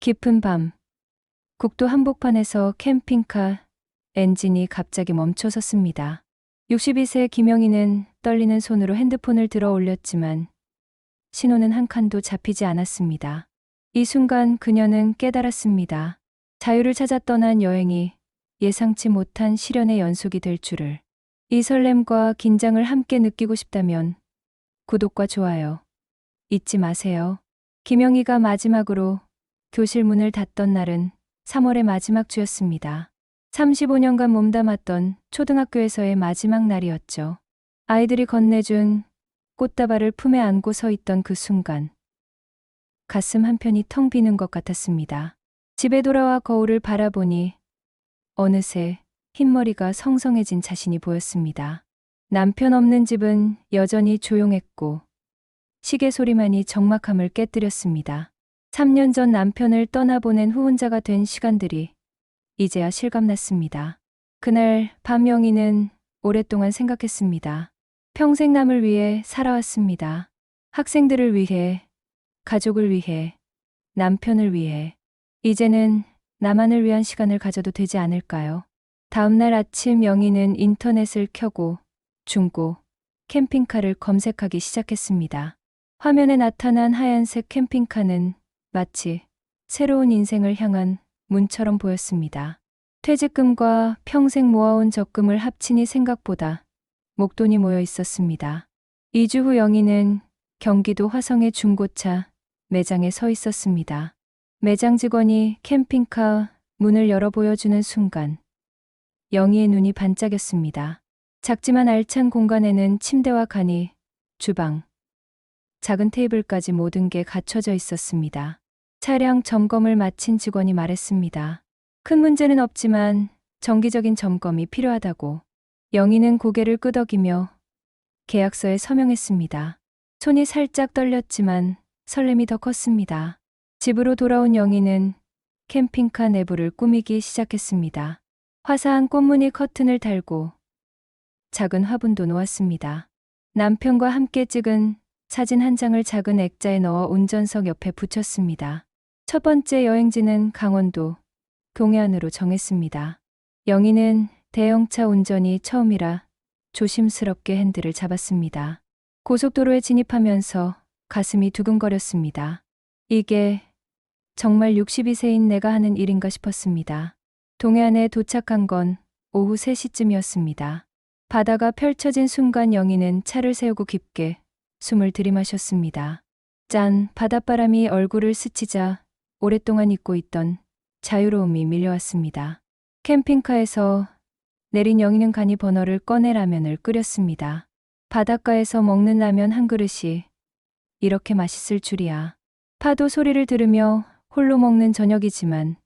깊은 밤, 국도 한복판에서 캠핑카 엔진이 갑자기 멈춰 섰습니다. 62세 김영희는 떨리는 손으로 핸드폰을 들어 올렸지만 신호는 한 칸도 잡히지 않았습니다. 이 순간 그녀는 깨달았습니다. 자유를 찾아 떠난 여행이 예상치 못한 시련의 연속이 될 줄을. 이 설렘과 긴장을 함께 느끼고 싶다면 구독과 좋아요 잊지 마세요. 김영희가 마지막으로 교실 문을 닫던 날은 3월의 마지막 주였습니다. 35년간 몸담았던 초등학교에서의 마지막 날이었죠. 아이들이 건네준 꽃다발을 품에 안고 서 있던 그 순간 가슴 한편이 텅 비는 것 같았습니다. 집에 돌아와 거울을 바라보니 어느새 흰머리가 성성해진 자신이 보였습니다. 남편 없는 집은 여전히 조용했고 시계 소리만이 적막함을 깨뜨렸습니다. 3년 전 남편을 떠나보낸 후 혼자가 된 시간들이 이제야 실감났습니다. 그날 밤 영희는 오랫동안 생각했습니다. 평생 남을 위해 살아왔습니다. 학생들을 위해, 가족을 위해, 남편을 위해. 이제는 나만을 위한 시간을 가져도 되지 않을까요? 다음날 아침 영희는 인터넷을 켜고 중고 캠핑카를 검색하기 시작했습니다. 화면에 나타난 하얀색 캠핑카는 마치 새로운 인생을 향한 문처럼 보였습니다. 퇴직금과 평생 모아온 적금을 합치니 생각보다 목돈이 모여 있었습니다. 2주 후 영희는 경기도 화성의 중고차 매장에 서 있었습니다. 매장 직원이 캠핑카 문을 열어 보여주는 순간 영희의 눈이 반짝였습니다. 작지만 알찬 공간에는 침대와 간이, 주방, 작은 테이블까지 모든 게 갖춰져 있었습니다. 차량 점검을 마친 직원이 말했습니다. 큰 문제는 없지만 정기적인 점검이 필요하다고. 영희는 고개를 끄덕이며 계약서에 서명했습니다. 손이 살짝 떨렸지만 설렘이 더 컸습니다. 집으로 돌아온 영희는 캠핑카 내부를 꾸미기 시작했습니다. 화사한 꽃무늬 커튼을 달고 작은 화분도 놓았습니다. 남편과 함께 찍은 사진 한 장을 작은 액자에 넣어 운전석 옆에 붙였습니다. 첫 번째 여행지는 강원도 동해안으로 정했습니다. 영희는 대형차 운전이 처음이라 조심스럽게 핸들을 잡았습니다. 고속도로에 진입하면서 가슴이 두근거렸습니다. 이게 정말 62세인 내가 하는 일인가 싶었습니다. 동해안에 도착한 건 오후 3시쯤이었습니다. 바다가 펼쳐진 순간 영희는 차를 세우고 깊게 숨을 들이마셨습니다. 짠, 바닷바람이 얼굴을 스치자 오랫동안 잊고 있던 자유로움이 밀려왔습니다. 캠핑카에서 내린 영희는 간이 버너를 꺼내 라면을 끓였습니다. 바닷가에서 먹는 라면 한 그릇이 이렇게 맛있을 줄이야. 파도 소리를 들으며 홀로 먹는 저녁이지만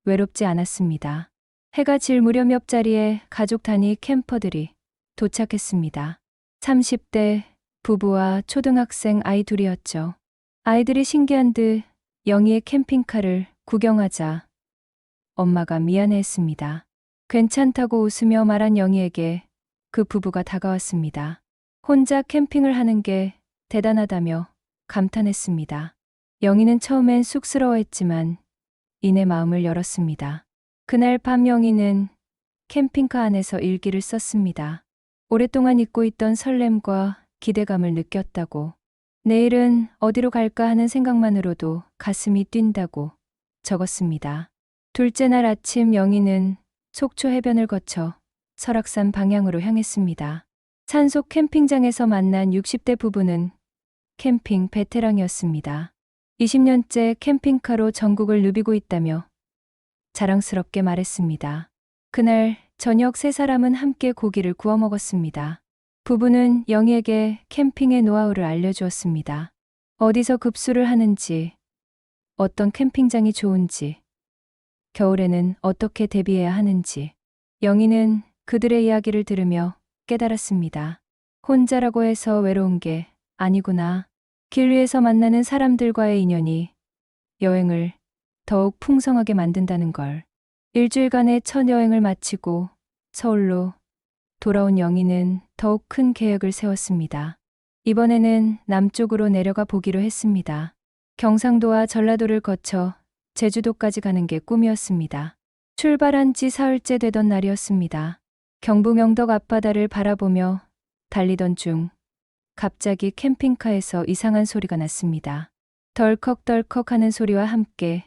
외롭지 않았습니다. 해가 질 무렵 옆자리에 가족 단위 캠퍼들이 도착했습니다. 30대 부부와 초등학생 아이 둘이었죠. 아이들이 신기한 듯 영희의 캠핑카를 구경하자 엄마가 미안해했습니다. 괜찮다고 웃으며 말한 영희에게 그 부부가 다가왔습니다. 혼자 캠핑을 하는 게 대단하다며 감탄했습니다. 영희는 처음엔 쑥스러워했지만 이내 마음을 열었습니다. 그날 밤 영희는 캠핑카 안에서 일기를 썼습니다. 오랫동안 잊고 있던 설렘과 기대감을 느꼈다고. 내일은 어디로 갈까 하는 생각만으로도 가슴이 뛴다고 적었습니다. 둘째 날 아침 영희는 속초 해변을 거쳐 설악산 방향으로 향했습니다. 산속 캠핑장에서 만난 60대 부부는 캠핑 베테랑이었습니다. 20년째 캠핑카로 전국을 누비고 있다며 자랑스럽게 말했습니다. 그날 저녁 세 사람은 함께 고기를 구워 먹었습니다. 부부는 영희에게 캠핑의 노하우를 알려주었습니다. 어디서 급수를 하는지, 어떤 캠핑장이 좋은지, 겨울에는 어떻게 대비해야 하는지. 영희는 그들의 이야기를 들으며 깨달았습니다. 혼자라고 해서 외로운 게 아니구나. 길 위에서 만나는 사람들과의 인연이 여행을 더욱 풍성하게 만든다는 걸. 일주일간의 첫 여행을 마치고 서울로 돌아온 영희는 더욱 큰 계획을 세웠습니다. 이번에는 남쪽으로 내려가 보기로 했습니다. 경상도와 전라도를 거쳐 제주도까지 가는 게 꿈이었습니다. 출발한 지 사흘째 되던 날이었습니다. 경북 영덕 앞바다를 바라보며 달리던 중 갑자기 캠핑카에서 이상한 소리가 났습니다. 덜컥덜컥 하는 소리와 함께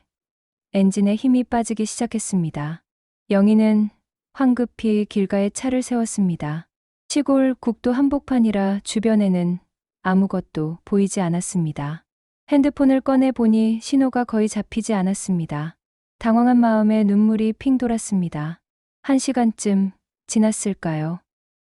엔진에 힘이 빠지기 시작했습니다. 영희는 황급히 길가에 차를 세웠습니다. 시골 국도 한복판이라 주변에는 아무것도 보이지 않았습니다. 핸드폰을 꺼내 보니 신호가 거의 잡히지 않았습니다. 당황한 마음에 눈물이 핑 돌았습니다. 1시간쯤 지났을까요?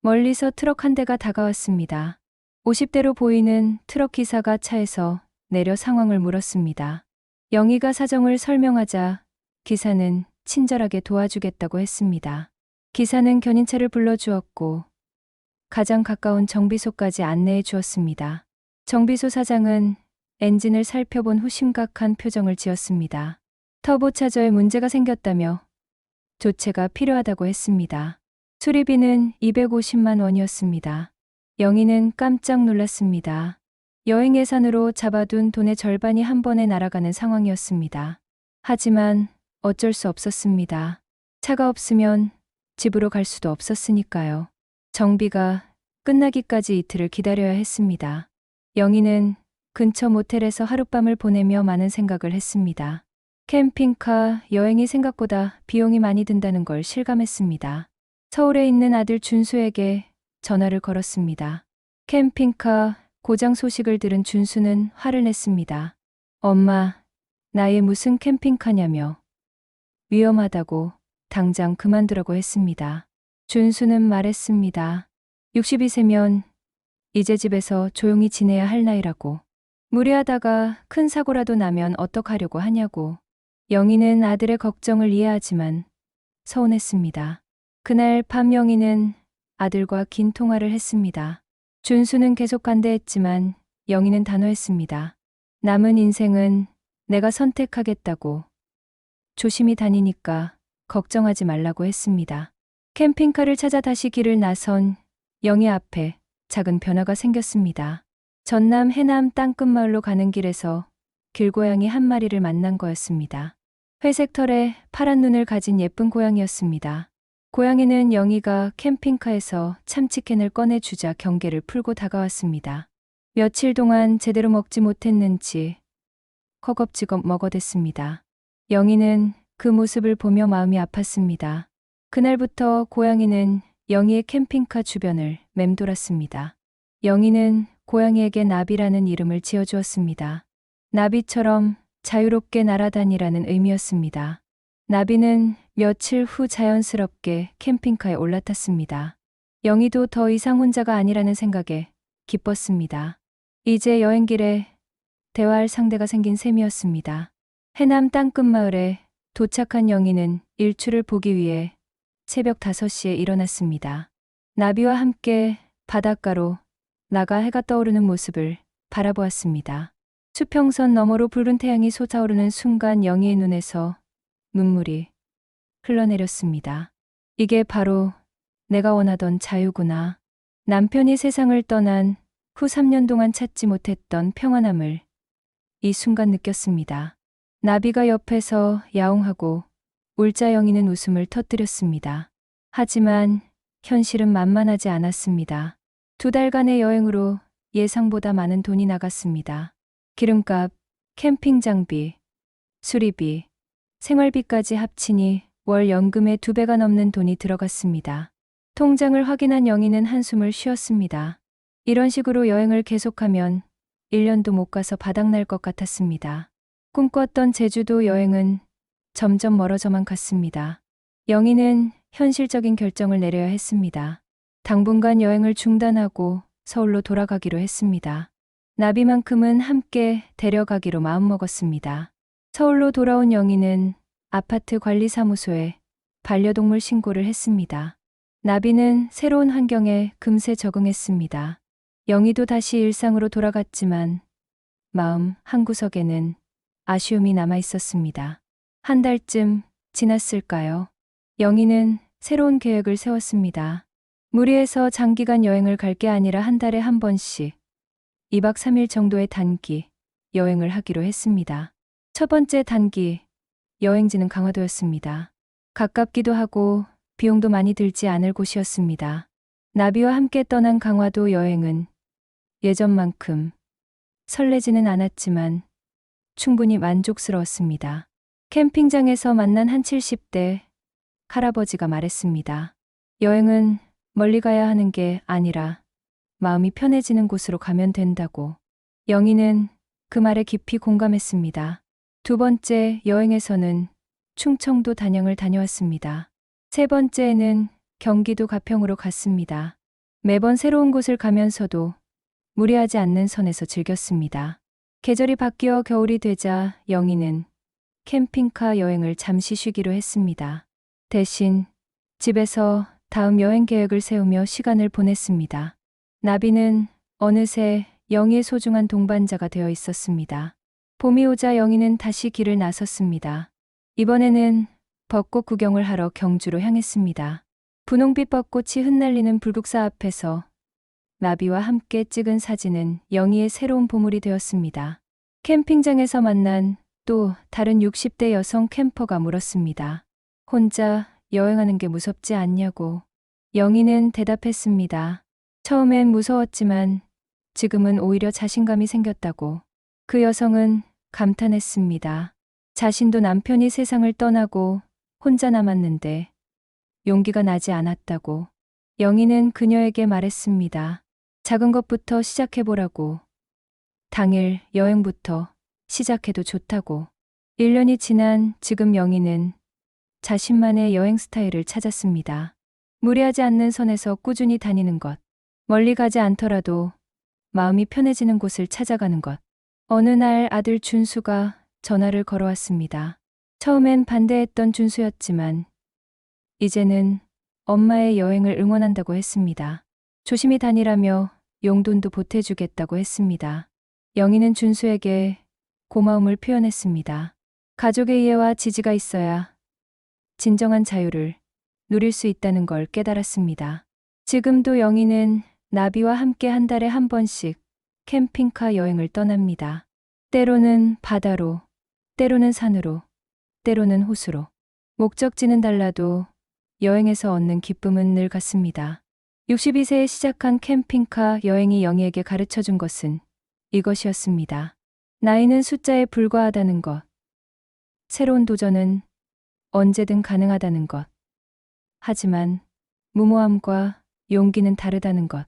멀리서 트럭 한 대가 다가왔습니다. 50대로 보이는 트럭 기사가 차에서 내려 상황을 물었습니다. 영희가 사정을 설명하자 기사는 친절하게 도와주겠다고 했습니다. 기사는 견인차를 불러주었고 가장 가까운 정비소까지 안내해 주었습니다. 정비소 사장은 엔진을 살펴본 후 심각한 표정을 지었습니다. 터보차저에 문제가 생겼다며 조치가 필요하다고 했습니다. 수리비는 250만 원이었습니다. 영희는 깜짝 놀랐습니다. 여행 예산으로 잡아둔 돈의 절반이 한 번에 날아가는 상황이었습니다. 하지만 어쩔 수 없었습니다. 차가 없으면 집으로 갈 수도 없었으니까요. 정비가 끝나기까지 이틀을 기다려야 했습니다. 영희는 근처 모텔에서 하룻밤을 보내며 많은 생각을 했습니다. 캠핑카 여행이 생각보다 비용이 많이 든다는 걸 실감했습니다. 서울에 있는 아들 준수에게 전화를 걸었습니다. 캠핑카 고장 소식을 들은 준수는 화를 냈습니다. 엄마, 나의 무슨 캠핑카냐며 위험하다고 당장 그만두라고 했습니다. 준수는 말했습니다. 62세면 이제 집에서 조용히 지내야 할 나이라고. 무리하다가 큰 사고라도 나면 어떡하려고 하냐고. 영희는 아들의 걱정을 이해하지만 서운했습니다. 그날 밤 영희는 아들과 긴 통화를 했습니다. 준수는 계속 반대했지만 영희는 단호했습니다. 남은 인생은 내가 선택하겠다고. 조심히 다니니까 걱정하지 말라고 했습니다. 캠핑카를 찾아 다시 길을 나선 영희 앞에 작은 변화가 생겼습니다. 전남 해남 땅끝마을로 가는 길에서 길고양이 한 마리를 만난 거였습니다. 회색 털에 파란 눈을 가진 예쁜 고양이였습니다. 고양이는 영희가 캠핑카에서 참치캔을 꺼내주자 경계를 풀고 다가왔습니다. 며칠 동안 제대로 먹지 못했는지 허겁지겁 먹어댔습니다. 영희는 그 모습을 보며 마음이 아팠습니다. 그날부터 고양이는 영희의 캠핑카 주변을 맴돌았습니다. 영희는 고양이에게 나비라는 이름을 지어주었습니다. 나비처럼 자유롭게 날아다니라는 의미였습니다. 나비는 며칠 후 자연스럽게 캠핑카에 올라탔습니다. 영희도 더 이상 혼자가 아니라는 생각에 기뻤습니다. 이제 여행길에 대화할 상대가 생긴 셈이었습니다. 해남 땅끝마을에 도착한 영희는 일출을 보기 위해 새벽 5시에 일어났습니다. 나비와 함께 바닷가로 나가 해가 떠오르는 모습을 바라보았습니다. 수평선 너머로 붉은 태양이 솟아오르는 순간 영희의 눈에서 눈물이 흘러내렸습니다. 이게 바로 내가 원하던 자유구나. 남편이 세상을 떠난 후 3년 동안 찾지 못했던 평안함을 이 순간 느꼈습니다. 나비가 옆에서 야옹하고 울자 영희는 웃음을 터뜨렸습니다. 하지만 현실은 만만하지 않았습니다. 2달간의 여행으로 예상보다 많은 돈이 나갔습니다. 기름값, 캠핑 장비, 수리비, 생활비까지 합치니 월 연금의 2배가 넘는 돈이 들어갔습니다. 통장을 확인한 영희는 한숨을 쉬었습니다. 이런 식으로 여행을 계속하면 1년도 못 가서 바닥날 것 같았습니다. 꿈꿨던 제주도 여행은 점점 멀어져만 갔습니다. 영희는 현실적인 결정을 내려야 했습니다. 당분간 여행을 중단하고 서울로 돌아가기로 했습니다. 나비만큼은 함께 데려가기로 마음먹었습니다. 서울로 돌아온 영희는 아파트 관리사무소에 반려동물 신고를 했습니다. 나비는 새로운 환경에 금세 적응했습니다. 영희도 다시 일상으로 돌아갔지만 마음 한구석에는 아쉬움이 남아 있었습니다. 한 달쯤 지났을까요? 영희는 새로운 계획을 세웠습니다. 무리해서 장기간 여행을 갈 게 아니라 한 달에 한 번씩 2박 3일 정도의 단기 여행을 하기로 했습니다. 첫 번째 단기 여행지는 강화도였습니다. 가깝기도 하고 비용도 많이 들지 않을 곳이었습니다. 나비와 함께 떠난 강화도 여행은 예전만큼 설레지는 않았지만 충분히 만족스러웠습니다. 캠핑장에서 만난 한 70대 할아버지가 말했습니다. 여행은 멀리 가야 하는 게 아니라 마음이 편해지는 곳으로 가면 된다고. 영희는 그 말에 깊이 공감했습니다. 두 번째 여행에서는 충청도 단양을 다녀왔습니다. 세 번째에는 경기도 가평으로 갔습니다. 매번 새로운 곳을 가면서도 무리하지 않는 선에서 즐겼습니다. 계절이 바뀌어 겨울이 되자 영희는 캠핑카 여행을 잠시 쉬기로 했습니다. 대신 집에서 다음 여행 계획을 세우며 시간을 보냈습니다. 나비는 어느새 영희의 소중한 동반자가 되어 있었습니다. 봄이 오자 영희는 다시 길을 나섰습니다. 이번에는 벚꽃 구경을 하러 경주로 향했습니다. 분홍빛 벚꽃이 흩날리는 불국사 앞에서 나비와 함께 찍은 사진은 영희의 새로운 보물이 되었습니다. 캠핑장에서 만난 또 다른 60대 여성 캠퍼가 물었습니다. 혼자 여행하는 게 무섭지 않냐고. 영희는 대답했습니다. 처음엔 무서웠지만 지금은 오히려 자신감이 생겼다고. 그 여성은 감탄했습니다. 자신도 남편이 세상을 떠나고 혼자 남았는데 용기가 나지 않았다고. 영희는 그녀에게 말했습니다. 작은 것부터 시작해보라고. 당일 여행부터 시작해도 좋다고. 1년이 지난 지금 영희는 자신만의 여행 스타일을 찾았습니다. 무리하지 않는 선에서 꾸준히 다니는 것. 멀리 가지 않더라도 마음이 편해지는 곳을 찾아가는 것. 어느 날 아들 준수가 전화를 걸어왔습니다. 처음엔 반대했던 준수였지만 이제는 엄마의 여행을 응원한다고 했습니다. 조심히 다니라며 용돈도 보태주겠다고 했습니다. 영희는 준수에게 고마움을 표현했습니다. 가족의 이해와 지지가 있어야 진정한 자유를 누릴 수 있다는 걸 깨달았습니다. 지금도 영희는 나비와 함께 한 달에 한 번씩 캠핑카 여행을 떠납니다. 때로는 바다로, 때로는 산으로, 때로는 호수로. 목적지는 달라도 여행에서 얻는 기쁨은 늘 같습니다. 62세에 시작한 캠핑카 여행이 영희에게 가르쳐준 것은 이것이었습니다. 나이는 숫자에 불과하다는 것. 새로운 도전은 언제든 가능하다는 것. 하지만 무모함과 용기는 다르다는 것.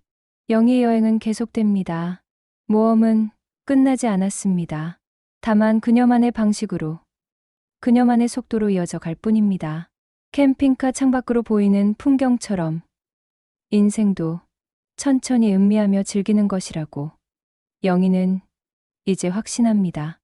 영희의 여행은 계속됩니다. 모험은 끝나지 않았습니다. 다만 그녀만의 방식으로, 그녀만의 속도로 이어져 갈 뿐입니다. 캠핑카 창밖으로 보이는 풍경처럼 인생도 천천히 음미하며 즐기는 것이라고 영희는 이제 확신합니다.